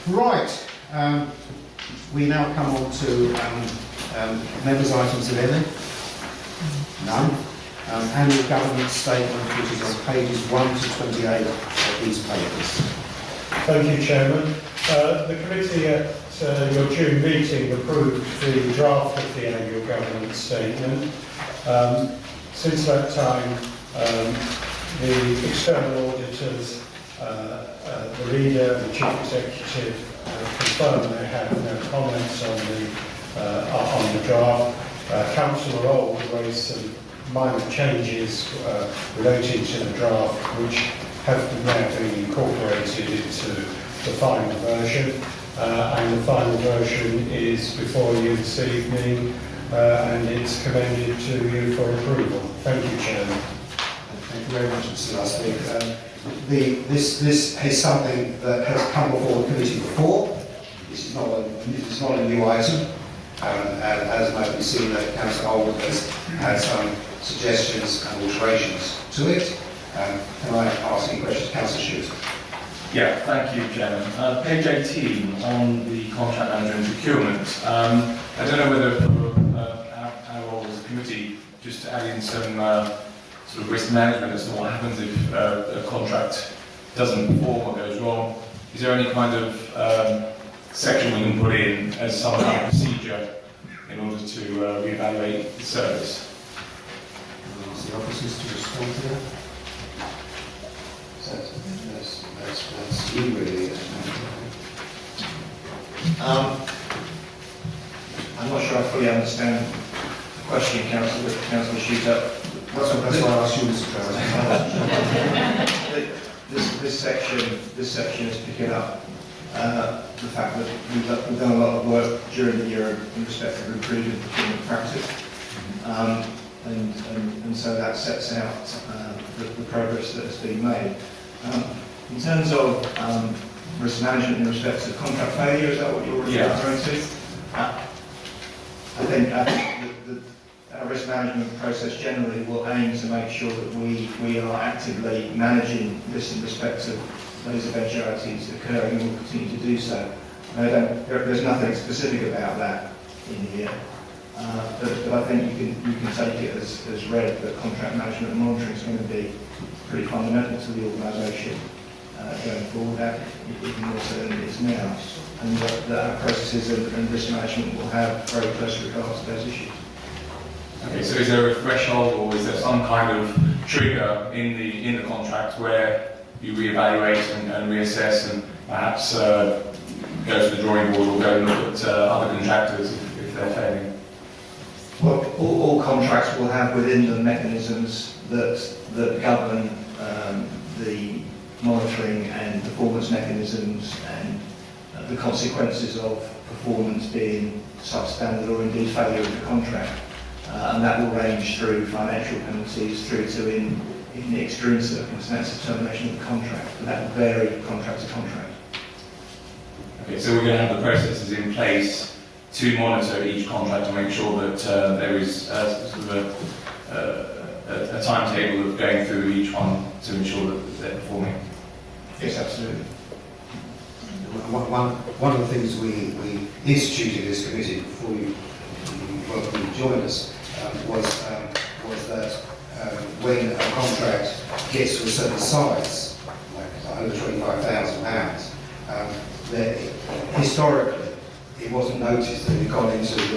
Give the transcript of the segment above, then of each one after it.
Right, we now come on to members' items 11. None. Annual government statement, which is on pages 1 to 28 of these papers. Thank you, Chairman. The committee at your June meeting approved the draft of the annual government statement. Since that time, the external auditors, the leader and the chief executive confirmed they have no comments on the draft. Councillor Old raised some minor changes relating to the draft, which have now been incorporated into the final version. And the final version is before you this evening, and it's commended to you for approval. Thank you, Chairman. Thank you very much, Mr. Lustig. This is something that has come before the committee before. This is not a new item. And as might be seen, that Councillor Old has had some suggestions and alterations to it. Can I ask any questions, Councillor Shute? Yeah, thank you, Chairman. Page 18 on the contract manager and procurement. I don't know whether for our role as a committee, just to add in some sort of risk management as to what happens if a contract doesn't perform or goes wrong. Is there any kind of section we can put in as some kind of procedure in order to reevaluate the service? I'll ask the officers to respond to that. That's you really. I'm not sure I fully understand the question, Councillor Shooter. That's why I asked you, Mr. President. This section is picking up the fact that we've done a lot of work during the year in respect of improving procurement practice, and so that sets out the progress that has been made. In terms of risk management in respect to contract failure, is that what you're referring to? I think our risk management process generally will aim to make sure that we are actively managing this in respect of those eventualities occurring, and will continue to do so. There's nothing specific about that in here, but I think you can take it as read that contract management and monitoring is going to be pretty fundamental to the organisation going forward, even more so than it is now, and that our processes and risk management will have very close regards to those issues. Okay, so is there a threshold, or is there some kind of trigger in the contract where you reevaluate and reassess, and perhaps go to the drawing board or go and look at other contractors if they're failing? Well, all contracts will have within them mechanisms that govern the monitoring and performance mechanisms and the consequences of performance being substandard or indeed failure of the contract. And that will range through financial penalties through to, in the extreme circumstances, termination of the contract. And that will vary contract to contract. Okay, so we're going to have the processes in place to monitor each contract to make sure that there is sort of a timetable of going through each one to ensure that they're performing. Yes, absolutely. One of the things we instituted in this committee before you joined us was that when a contract gets to a certain size, like over £25,000, historically it wasn't noticed that it got into the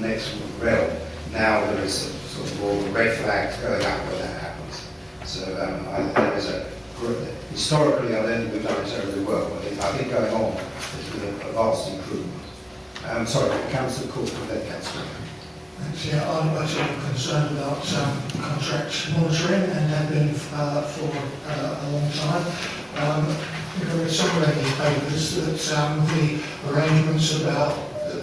next realm. Now there is a sort of more red flags going up when that happens. So there is historically I don't think we've done terribly well, but I think going on there's been a vast improvement. Sorry, Councillor Corcoran, then Councillor. Thanks. Yeah, I'm actually concerned about contract monitoring, and have been for a long time. I read somewhere in these papers that the arrangements about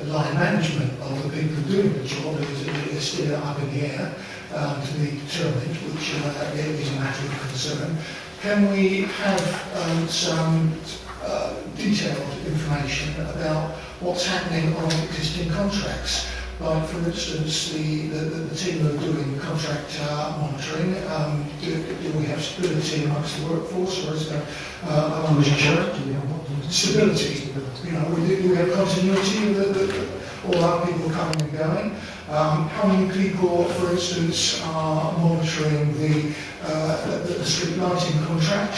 line management of the people doing the job is still up in the air to be determined, which is a matter of concern. Can we have some detailed information about what's happening on existing contracts? Like, for instance, the team who are doing contract monitoring, do we have stability amongst the workforce, or is there stability? You know, do we have continuity of all our people coming and going? How many people, for instance, are monitoring the street lighting contract,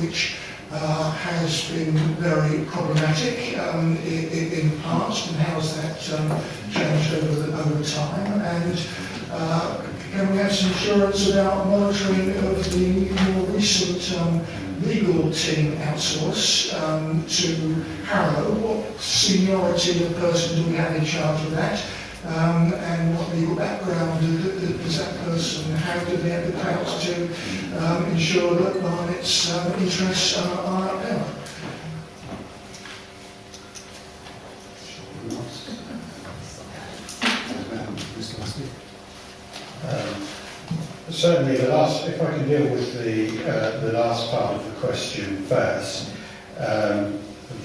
which has been very problematic in the past, and how has that changed over time? And can we have some assurance about monitoring of the more recent legal team outsource to Harrow? What seniority of person do we have in charge of that? And what legal background does that person have? Do they have the clout to ensure that Barnet's interests are upheld? Certainly, if I can deal with the last part of the question first,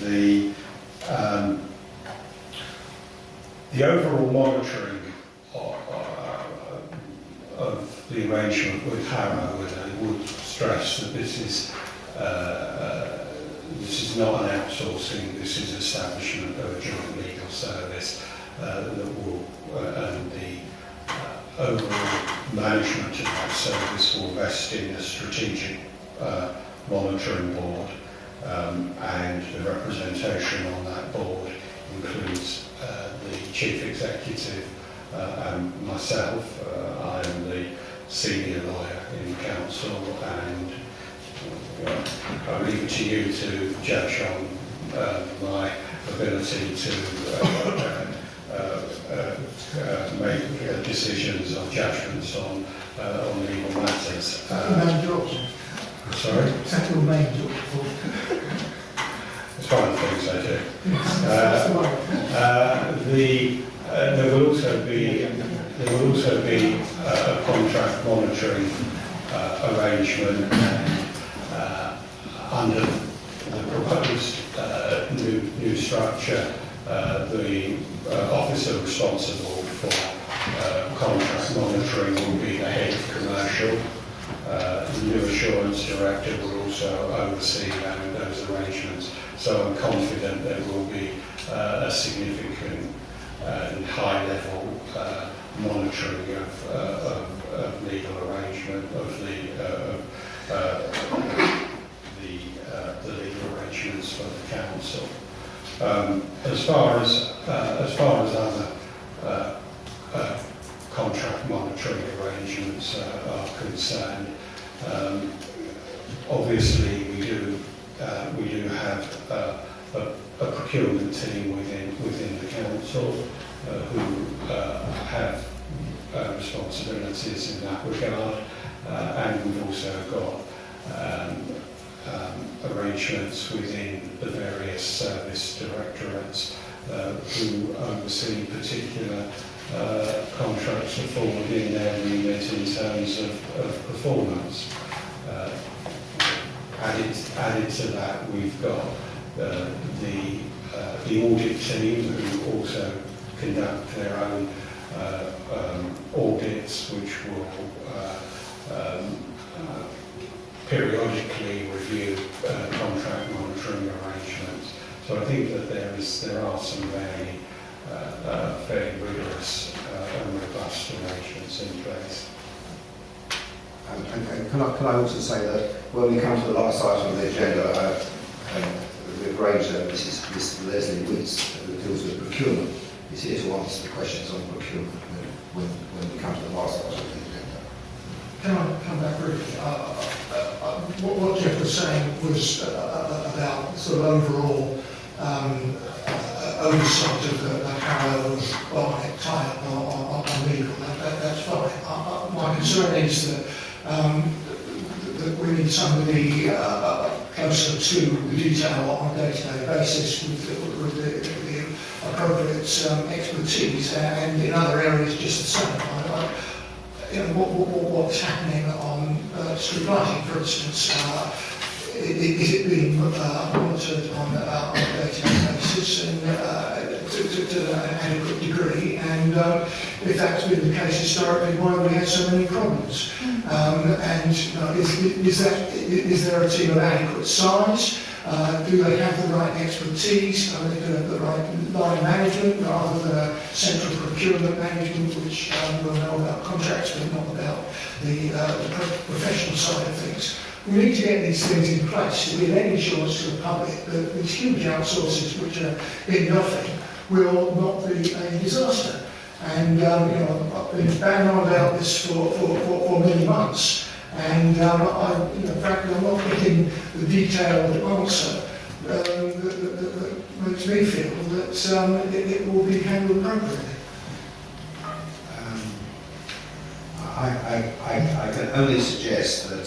the overall monitoring of the arrangement with Harrow, and I would stress that this is not an outsourcing, this is establishment of a joint legal service that will, and the overall management of that service will vest in a strategic monitoring board, and the representation on that board includes the chief executive and myself. I am the senior lawyer in council, and I leave it to you to judge on my ability to make decisions or judgments on legal matters. Sorry? Is that your main job? It's one of the things I do. There will also be a contract monitoring arrangement, and under the proposed new structure, the officer responsible for contract monitoring will be the head of commercial. The new assurance director will also oversee those arrangements. So I'm confident there will be a significant and high-level monitoring of legal arrangement of the legal arrangements for the council. As far as other contract monitoring arrangements are concerned, obviously we do have a procurement team within the council who have responsibilities in that regard, and we've also got arrangements within the various service directorates who oversee particular contracts that fall within their remit in terms of performance. Added to that, we've got the audit team who also conduct their own audits, which will periodically review contract monitoring arrangements. So I think that there are some fairly rigorous and robust arrangements in place. And can I also say that when we come to the last item on the agenda, we've arranged this Leslie Woods who deals with procurement is here to answer the questions on procurement when we come to the last item of the agenda. Can I come back briefly? What Jeff was saying was about sort of overall oversight of the Harrow Barnet tie-up on legal. That's fine. My concern is that we need somebody closer to the detail on a day-to-day basis with the appropriate expertise, and in other areas just the same. What's happening on street lighting, for instance? Is it being monitored on a day-to-day basis, and an adequate degree, and if that's been the case historically, why have we had so many problems? Is there a team of adequate size? Do they have the right expertise? Are they doing the right line management rather than central procurement management, which will know about contracts but not about the professional side of things? We need to get these things in place to give any assurance to the public that these huge outsources which are in the offing will not be a disaster. And I've been banging on about this for many months, and frankly, I'm not getting the detailed answer that makes me feel that it will be handled appropriately. I can only suggest that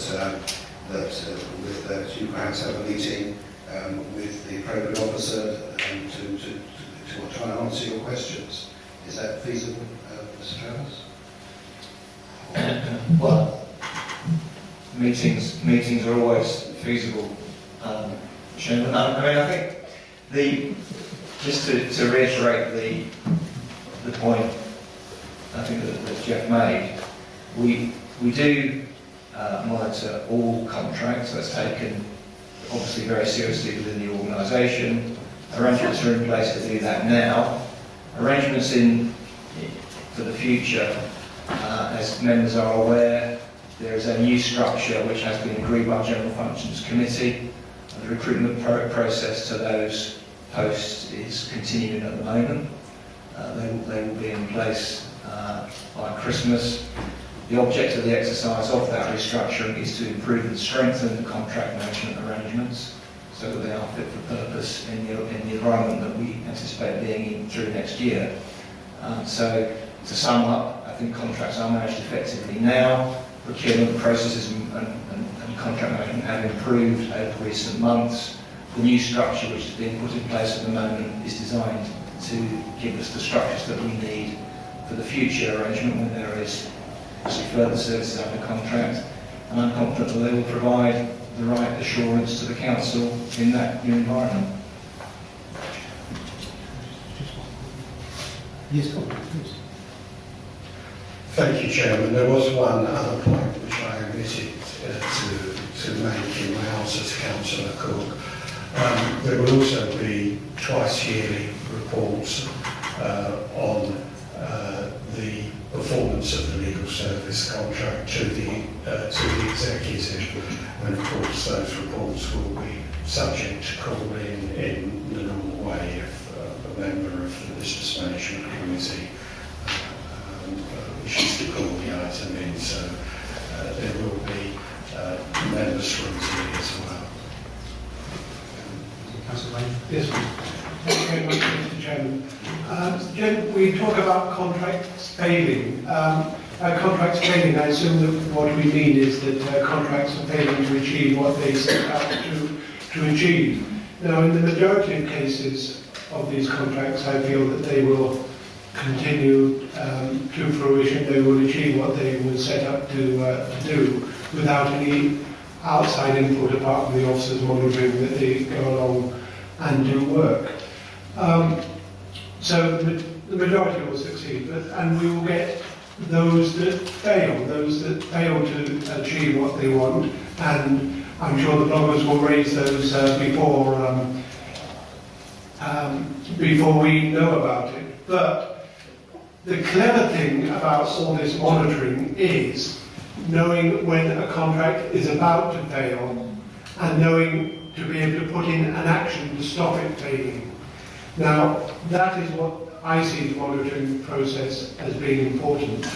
you perhaps have a meeting with the appropriate officer to try and answer your questions. Is that feasible, Mr. Travers? Well, meetings are always feasible, Chairman. I think just to reiterate the point I think that Jeff made, we do monitor all contracts. That's taken obviously very seriously within the organisation. Arrangements are in place to do that now. Arrangements for the future, as members are aware, there is a new structure which has been agreed by General Functions Committee. The recruitment process to those posts is continuing at the moment. They will be in place by Christmas. The object of the exercise of that restructuring is to improve and strengthen the contract management arrangements so that they are fit for purpose in the environment that we anticipate being in through next year. So to sum up, I think contracts are managed effectively now. Procurement processes and contract management have improved over recent months. The new structure which is being put in place at the moment is designed to give us the structures that we need for the future arrangement when there is further services under contract, and I'm confident that they will provide the right assurance to the Council in that new environment. Yes, please. Thank you, Chairman. There was one other point which I omitted to make in my answer to Councillor Cook. There will also be twice yearly reports on the performance of the legal service contract to the executive, and of course those reports will be subject to call in the normal way if a member of the Business Management Committee wishes to call the item in, so there will be member scrutiny as well. Councillor Lane? Yes, thank you very much, Mr. Chairman. We talk about contracts failing. Contracts failing, I assume that what we mean is that contracts are failing to achieve what they set out to achieve. Now, in the majority of cases of these contracts, I feel that they will continue to fruition. They will achieve what they were set up to do without any outside input apart from the officers monitoring that they go along and do work. So the majority will succeed, and we will get those that fail to achieve what they want, and I'm sure the bloggers will raise those before we know about it. But the clever thing about all this monitoring is knowing when a contract is about to fail and knowing to be able to put in an action to stop it failing. Now, that is what I see the monitoring process as being important,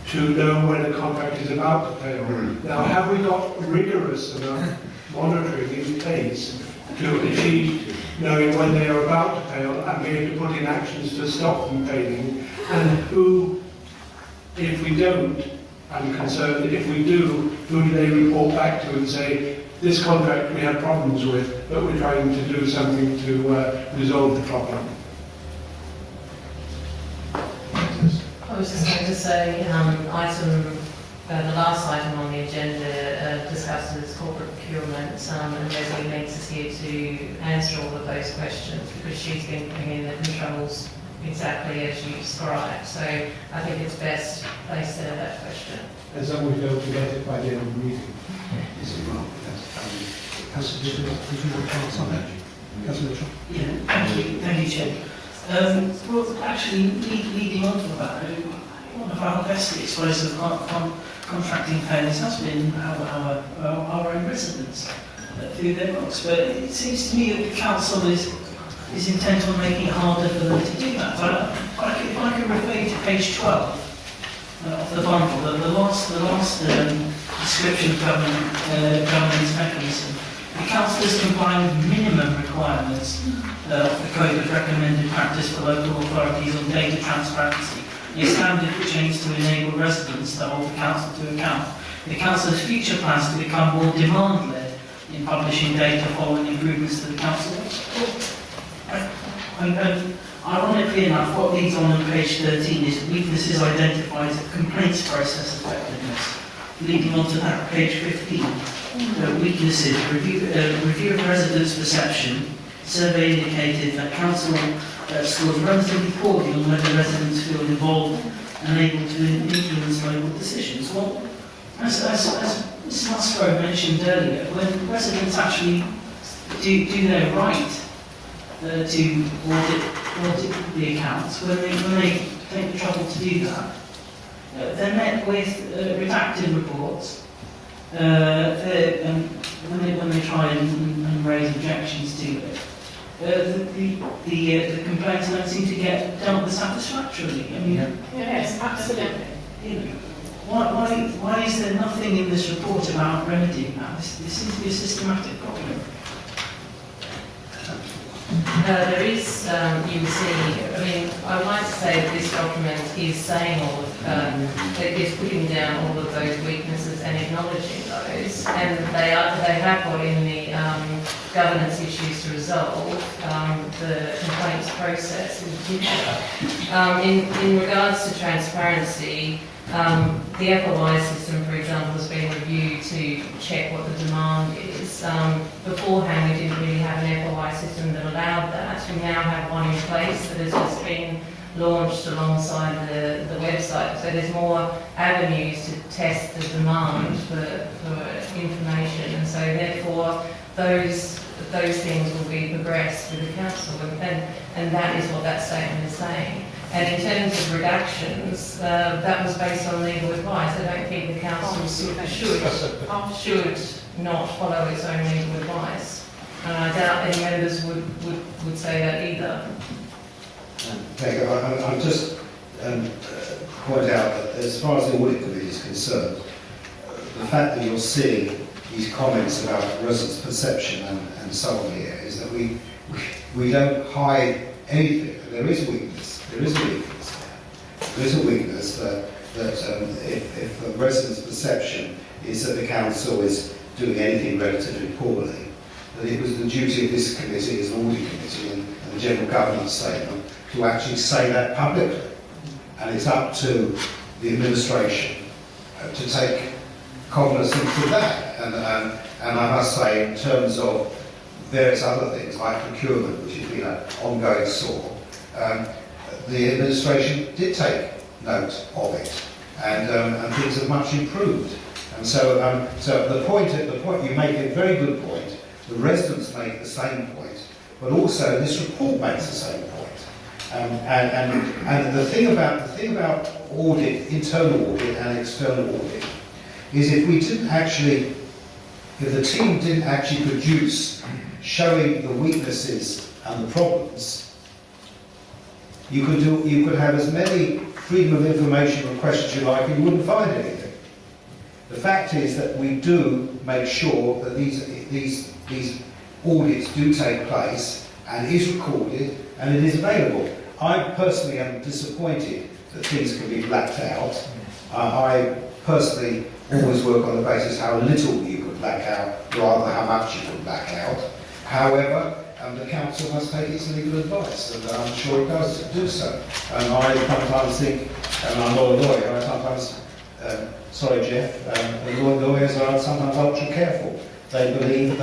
to know when a contract is about to fail. Now, have we got rigorous enough monitoring in place to achieve knowing when they are about to fail and be able to put in actions to stop them failing? And who, if we don't, I'm concerned, if we do, who do they report back to and say, this contract we have problems with, but we're trying to do something to resolve the problem? I was just going to say, the last item on the agenda discusses corporate procurement, and Leslie needs us here to answer all of those questions because she's been putting in the controls exactly as you described. So I think it's best placed there, that question. And so we failed to get it by the end of the meeting. Councillor, did you want to answer that? Councillor Mitchell? Yeah, thank you, Chair. Well, actually, leading on from that, one of our best exposures of contracting fairness has been our own residents through their books. But it seems to me that the council is intent on making it harder for them to do that. If I could refer you to page 12 of the bundle, the last description of governance mechanism. The council is complying with minimum requirements of the Code of Recommended Practice for Local Authorities on data transparency, a standard which aims to enable residents to hold the council to account. The council's future plans to become more demand-led in publishing data following improvements to the council. And ironically enough, what leads on page 13 is weaknesses identified as complaints process effectiveness. Leading on to that, page 15. Weaknesses, review of residents' perception. Survey indicated that council scores relatively poorly on whether residents feel involved and able to influence local decisions. Well, as Ms Musgrove mentioned earlier, when residents actually do their right to audit the accounts, when they take the trouble to do that, they're met with redacted reports. When they try and raise objections to it, the complaints don't seem to get dealt with satisfactorily. I mean, Yes, absolutely. you know, why is there nothing in this report about remedying that? This seems to be a systematic problem. There is, you will see, I mean, I would like to say that this document is saying all of, it is putting down all of those weaknesses and acknowledging those, and they have got in the governance issues to resolve the complaints process in particular. In regards to transparency, the FOI system, for example, has been reviewed to check what the demand is. Beforehand, we didn't really have an FOI system that allowed that. We now have one in place that has just been launched alongside the website. So there's more avenues to test the demand for information, and so therefore those things will be progressed with the council, and that is what that statement is saying. And in terms of reductions, that was based on legal advice. I don't think the council should not follow its own legal advice. And I doubt any members would say that either. Thank you. I'll just point out that as far as the audit committee is concerned, the fact that you're seeing these comments about residents' perception and so on here is that we don't hide anything. There is weakness. There is a weakness there. There is a weakness that if the residents' perception is that the council is doing anything relatively poorly, that it was the duty of this committee as an audit committee and the general governance statement to actually say that publicly. And it's up to the administration to take cognizance of that. And I must say, in terms of various other things like procurement, which has been an ongoing sore, the administration did take note of it, and things have much improved. And so the point you make a very good point. The residents make the same point, but also this report makes the same point. And the thing about audit, internal audit and external audit, is if the team didn't actually produce showing the weaknesses and the problems, you could have as many freedom of information requests as you like, and you wouldn't find anything. The fact is that we do make sure that these audits do take place and is recorded and it is available. I personally am disappointed that things can be blacked out. I personally always work on the basis how little you could black out rather than how much you could black out. However, the council must take its legal advice, and I'm sure it does do so. And I sometimes think, and I'm not a lawyer, I sometimes, sorry Jeff, lawyers are sometimes ultra careful. They believe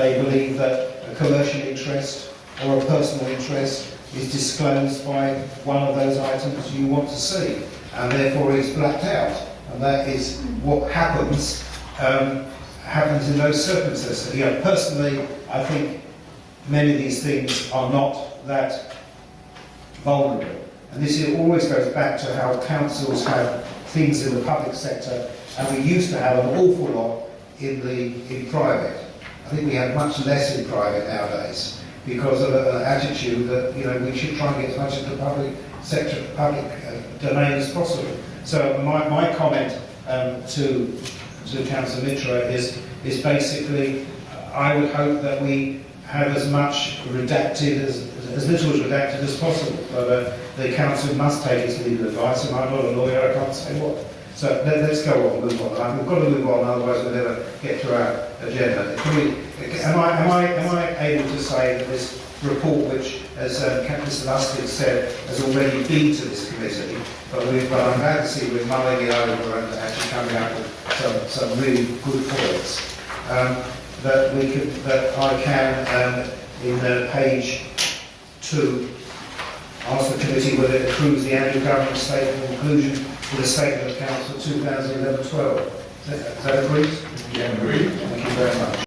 that a commercial interest or a personal interest is disclosed by one of those items you want to see, and therefore is blacked out. And that is what happens in those circumstances. You know, personally, I think many of these things are not that vulnerable. And this always goes back to how councils have things in the public sector, and we used to have an awful lot in private. I think we have much less in private nowadays because of an attitude that, you know, we should try and get as much of the public sector, public domain as possible. So my comment to Councillor Mitra is basically, I would hope that we have as much redacted, as little redacted as possible. But the council must take its legal advice, and I'm not a lawyer, I can't say what. So let's go on, move on. We've got to move on, otherwise we'll never get to our agenda. Am I able to say that this report, which, as Mr. Lustig said, has already been to this committee, but I'm glad to see we're mulling it over and actually coming up with some really good points. That I can, in page 2, ask the committee whether it approves the annual government statement in conclusion to the statement of council 2011-12. Is that agreed? Yeah, agreed. Thank you very much.